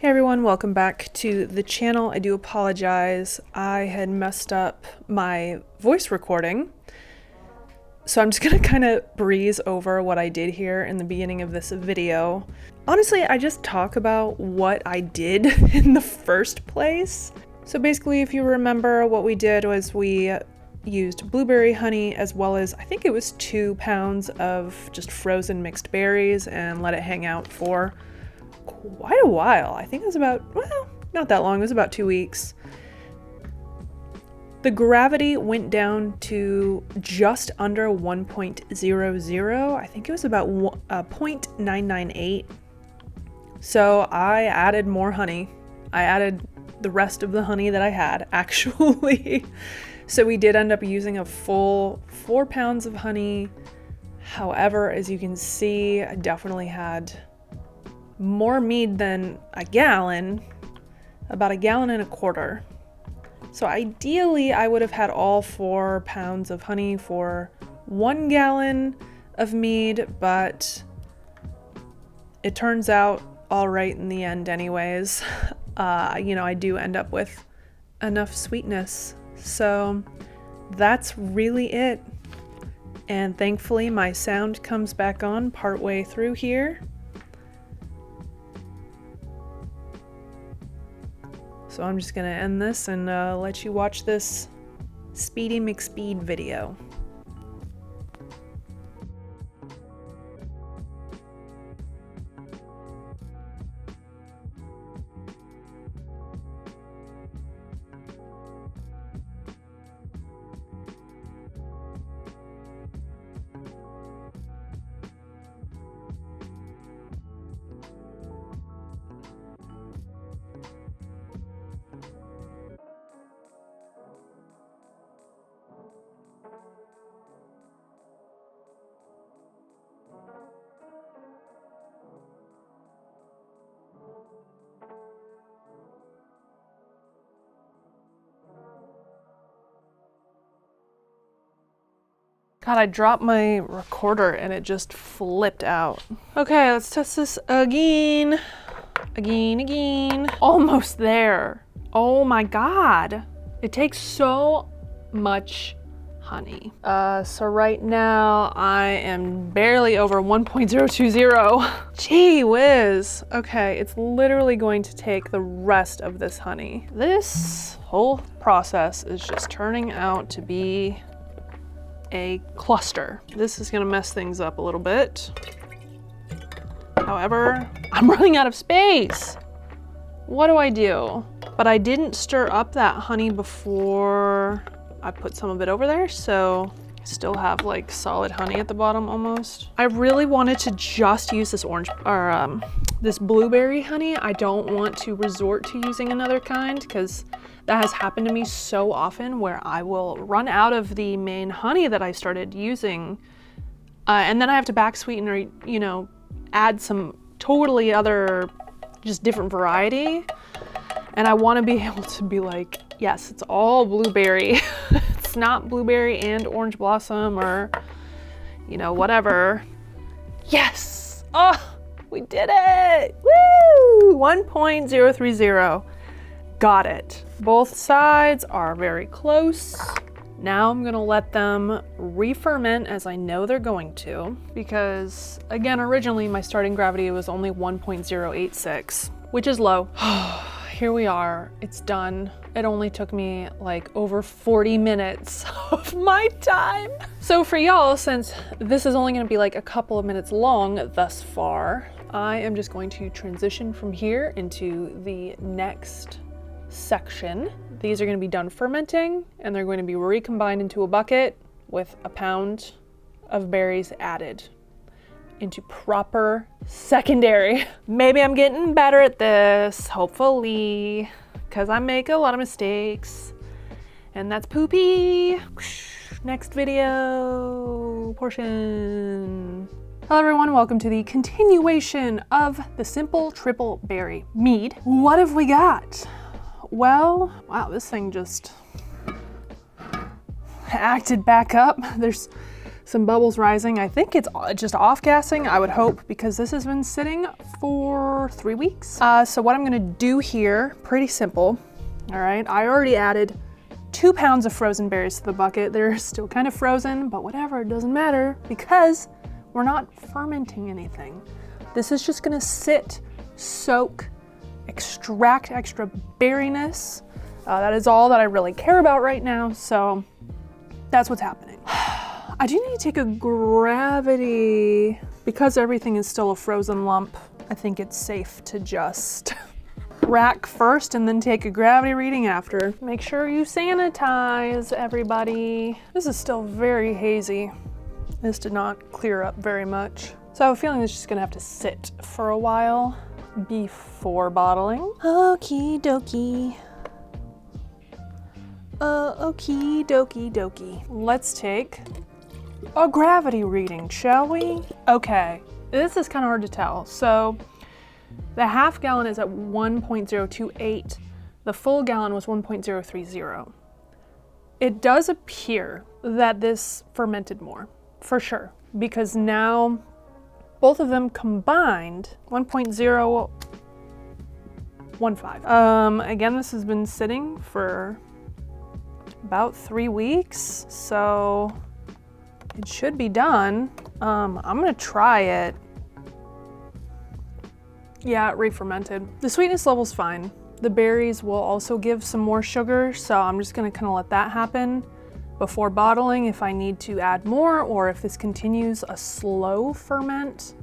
Hey everyone, welcome back to the channel. I do apologize. I had messed up my voice recording. So I'm just gonna kind of breeze over what I did here in the beginning of this video. Honestly, I just talk about what I did in the first place. So basically, if you remember, what we did was we used blueberry honey as well as, I think it was 2 pounds of just frozen mixed berries and let it hang out for quite a while. I think it was about, well, not that long, it was about 2 weeks. The gravity went down to just under 1.00. I think it was about 0.998. So I added more honey. I added the rest of the honey that I had, actually. So we did end up using a full 4 pounds of honey. However, as you can see, I definitely had more mead than a gallon, about 1.25 gallons. So ideally I would have had all 4 pounds of honey for 1 gallon of mead, but it turns out all right in the end anyways. I do end up with enough sweetness. So that's really it. And thankfully my sound comes back on partway through here. So I'm just gonna end this and let you watch this Speedy McSpeed video. God, I dropped my recorder and it just flipped out. Okay, let's test this again. Again. Almost there. Oh my God. It takes so much honey. So right now I am barely over 1.020. Gee whiz. Okay, it's literally going to take the rest of this honey. This whole process is just turning out to be a cluster. This is gonna mess things up a little bit. However, I'm running out of space. What do I do? But I didn't stir up that honey before I put some of it over there, so I still have like solid honey at the bottom almost. I really wanted to just use this this blueberry honey. I don't want to resort to using another kind because that has happened to me so often where I will run out of the main honey that I started using and then I have to back sweeten or, add some totally other, just different variety. And I want to be able to be like, yes, it's all blueberry. It's not blueberry and orange blossom or, whatever. Yes! Oh, we did it! Woo! 1.030. Got it. Both sides are very close. Now I'm gonna let them re-ferment as I know they're going to, because again, originally my starting gravity was only 1.086, which is low. Here we are, it's done. It only took me like over 40 minutes of my time. So for y'all, since this is only gonna be like a couple of minutes long thus far, I am just going to transition from here into the next section. These are going to be done fermenting and they're going to be recombined into a bucket with 1 pound of berries added into proper secondary. Maybe I'm getting better at this, hopefully, because I make a lot of mistakes and that's poopy. Next video portion. Hello everyone, welcome to the continuation of the simple triple berry mead. What have we got? Well, wow, this thing just acted back up. There's some bubbles rising. I think it's just off gassing, I would hope, because this has been sitting for 3 weeks. So what I'm gonna do here, pretty simple. All right, I already added 2 pounds of frozen berries to the bucket. They're still kind of frozen, but whatever, it doesn't matter because we're not fermenting anything. This is just gonna sit, soak, extract extra berryness. That is all that I really care about right now, so that's what's happening. I do need to take a gravity, because everything is still a frozen lump. I think it's safe to just rack first and then take a gravity reading after. Make sure you sanitize, everybody. This is still very hazy. This did not clear up very much. So I have a feeling it's just gonna have to sit for a while before bottling. Okie dokie. Okie dokie dokie. Let's take a gravity reading, shall we? Okay, this is kind of hard to tell. So the half gallon is at 1.028. The full gallon was 1.030. It does appear that this fermented more, for sure, because now both of them combined 1.015. Again, this has been sitting for about 3 weeks, so it should be done. I'm gonna try it. Yeah, it re-fermented. The sweetness level's fine. The berries will also give some more sugar, so I'm just gonna kind of let that happen before bottling if I need to add more, or if this continues a slow ferment.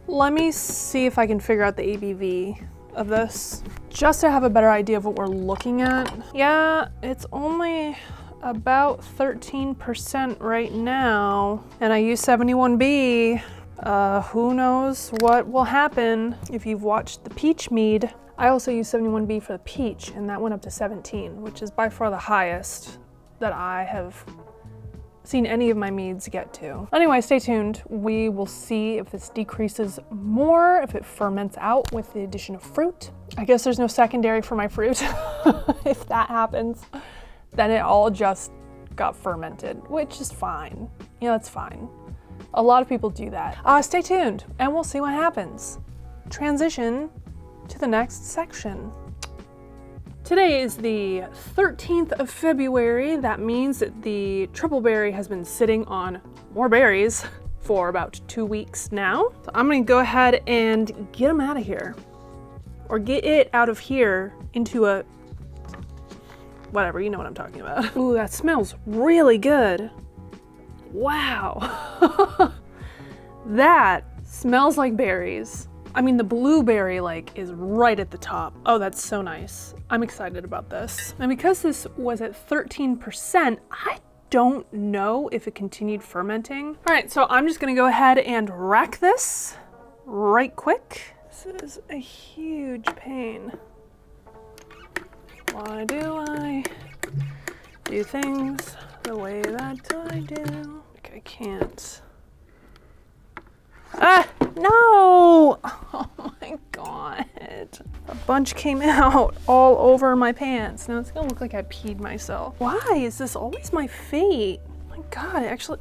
Let me see if I can figure out the ABV of this, just to have a better idea of what we're looking at. Yeah, it's only about 13% right now, and I use 71B. Who knows what will happen if you've watched the peach mead. I also use 71B for the peach, and that went up to 17, which is by far the highest that I have seen any of my meads get to. Anyway, stay tuned. We will see if this decreases more, if it ferments out with the addition of fruit. I guess there's no secondary for my fruit. If that happens, then it all just got fermented, which is fine. You know, it's fine. A lot of people do that. Stay tuned and we'll see what happens. Transition to the next section. Today is the 13th of February. That means that the triple berry has been sitting on more berries for about 2 weeks now. So I'm gonna go ahead and get them out of here, or get it out of here into a, whatever, you know what I'm talking about. Ooh, that smells really good. Wow. That smells like berries. I mean, the blueberry is right at the top. Oh, that's so nice. I'm excited about this. And because this was at 13%, I don't know if it continued fermenting. All right, so I'm just gonna go ahead and rack this right quick. This is a huge pain. Why do I do things the way that I do? I can't. Ah, no! Oh my God. A bunch came out all over my pants. Now it's gonna look like I peed myself. Why is this always my fate? Oh my God, it actually,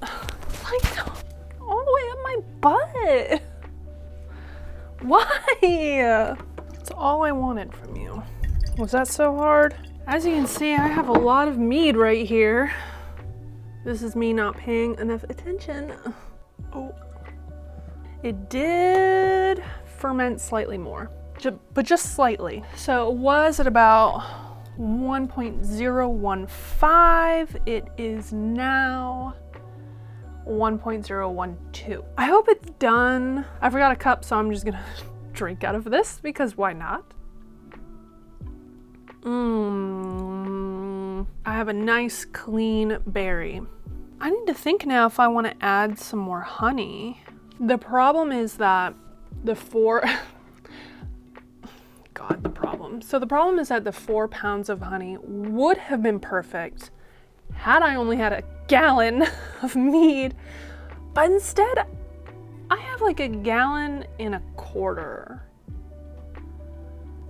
all the way up my butt. Why? That's all I wanted from you. Was that so hard? As you can see, I have a lot of mead right here. This is me not paying enough attention. Oh. It did ferment slightly more, but just slightly. So it was at about 1.015. It is now 1.012. I hope it's done. I forgot a cup, so I'm just gonna drink out of this because why not? I have a nice clean berry. I need to think now if I want to add some more honey. The problem is that the problem. So the problem is that the 4 pounds of honey would have been perfect had I only had a gallon of mead, but instead I have like a gallon and a quarter.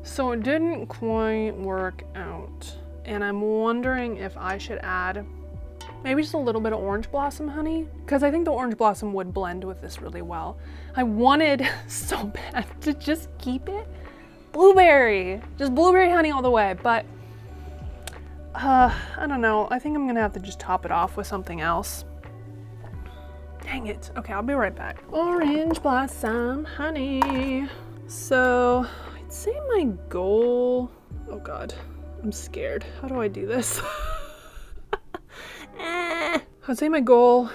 So it didn't quite work out. And I'm wondering if I should add Maybe just a little bit of orange blossom honey, because I think the orange blossom would blend with this really well. I wanted so bad to just keep it blueberry, just blueberry honey all the way, but I don't know. I think I'm gonna have to just top it off with something else. Dang it. Okay, I'll be right back. Orange blossom honey. So I'd say my goal, oh God, I'm scared. How do I do this? I'd say my goal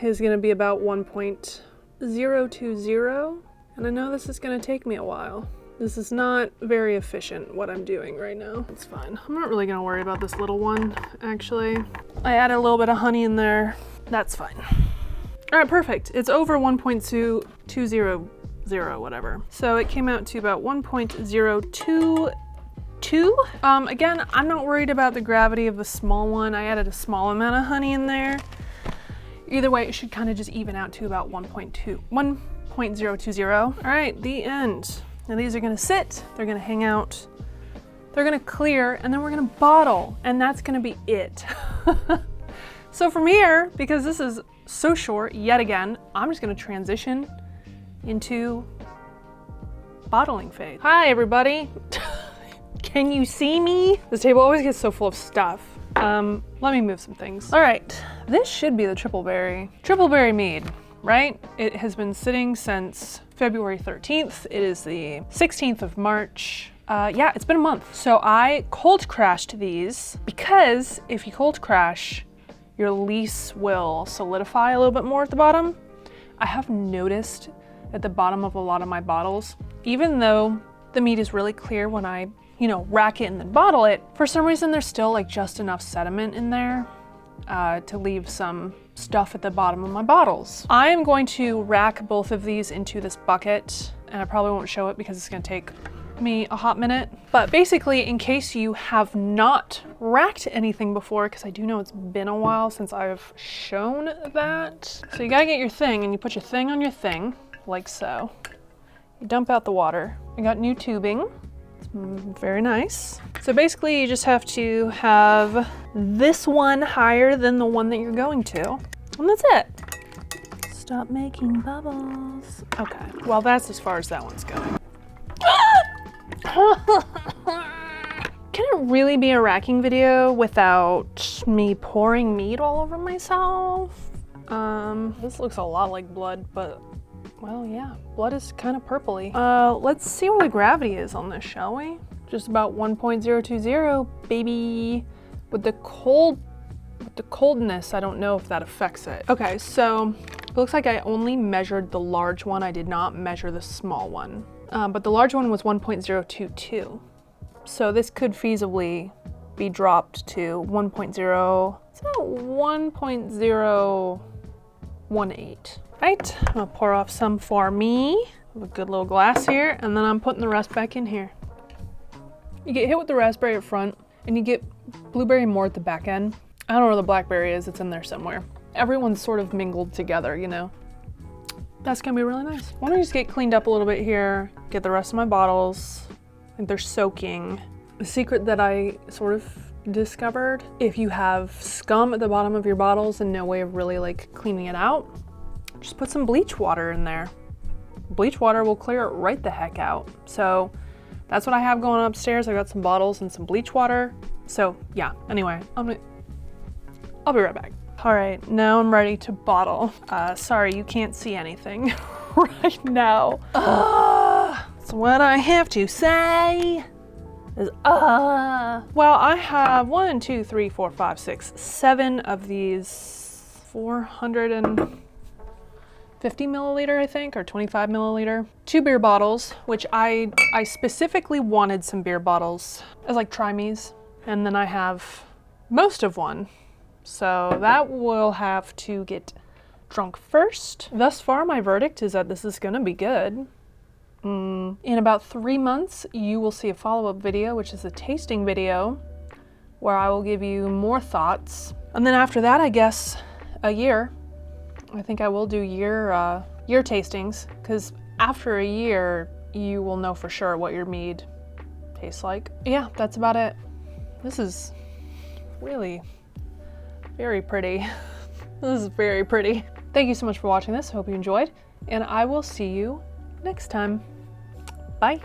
is gonna be about 1.020, and I know this is gonna take me a while. This is not very efficient, what I'm doing right now. It's fine. I'm not really gonna worry about this little one, actually. I added a little bit of honey in there. That's fine. All right, perfect. It's over 1.200, whatever. So it came out to about 1.022. Again, I'm not worried about the gravity of the small one. I added a small amount of honey in there. Either way, it should kind of just even out to about 1.020. All right, the end. Now these are gonna sit, they're gonna hang out, they're gonna clear, and then we're gonna bottle, and that's gonna be it. So from here, because this is so short, yet again, I'm just gonna transition into bottling phase. Hi, everybody. Can you see me? This table always gets so full of stuff. Let me move some things. All right, this should be the triple berry mead, right? It has been sitting since February 13th. It is the 16th of March. Yeah, it's been a month. So I cold crashed these because if you cold crash, your lees will solidify a little bit more at the bottom. I have noticed at the bottom of a lot of my bottles, even though the mead is really clear when I, rack it and then bottle it, for some reason there's still like just enough sediment in there to leave some stuff at the bottom of my bottles. I'm going to rack both of these into this bucket, and I probably won't show it because it's gonna take me a hot minute. But basically, in case you have not racked anything before, because I do know it's been a while since I've shown that. So you gotta get your thing, and you put your thing on your thing, like so. You dump out the water. I got new tubing. Very nice. So basically you just have to have this one higher than the one that you're going to, and that's it. Stop making bubbles. Okay, well that's as far as that one's going. Can it really be a racking video without me pouring mead all over myself? This looks a lot like blood, but well, yeah, blood is kind of purpley. Let's see what the gravity is on this, shall we? Just about 1.020, baby. With the coldness, I don't know if that affects it. Okay, so it looks like I only measured the large one. I did not measure the small one. But the large one was 1.022. So this could feasibly be dropped to 1.0, it's about 1.018. Right, I'm gonna pour off some for me. Have a good little glass here, and then I'm putting the rest back in here. You get hit with the raspberry up front, and you get blueberry more at the back end. I don't know where the blackberry is, it's in there somewhere. Everyone's sort of mingled together, That's gonna be really nice. Why don't I just get cleaned up a little bit here, get the rest of my bottles. I think they're soaking. The secret that I sort of discovered, if you have scum at the bottom of your bottles and no way of really like cleaning it out, just put some bleach water in there. Bleach water will clear it right the heck out. So that's what I have going upstairs. I got some bottles and some bleach water. So yeah, anyway, I'll be right back. All right, now I'm ready to bottle. Sorry, you can't see anything right now. So what I have to say is, well, I have 1, 2, 3, 4, 5, 6, 7 of these 450 milliliter, I think, or 25 milliliter. 2 beer bottles, which I specifically wanted some beer bottles as like try-me's. And then I have most of one. So that will have to get drunk first. Thus far, my verdict is that this is gonna be good. In about 3 months, you will see a follow-up video, which is a tasting video, where I will give you more thoughts. And then after that, I guess, a year. I think I will do year tastings, because after a year, you will know for sure what your mead tastes like. Yeah, that's about it. This is really Very pretty. This is very pretty. Thank you so much for watching this. Hope you enjoyed, and I will see you next time. Bye.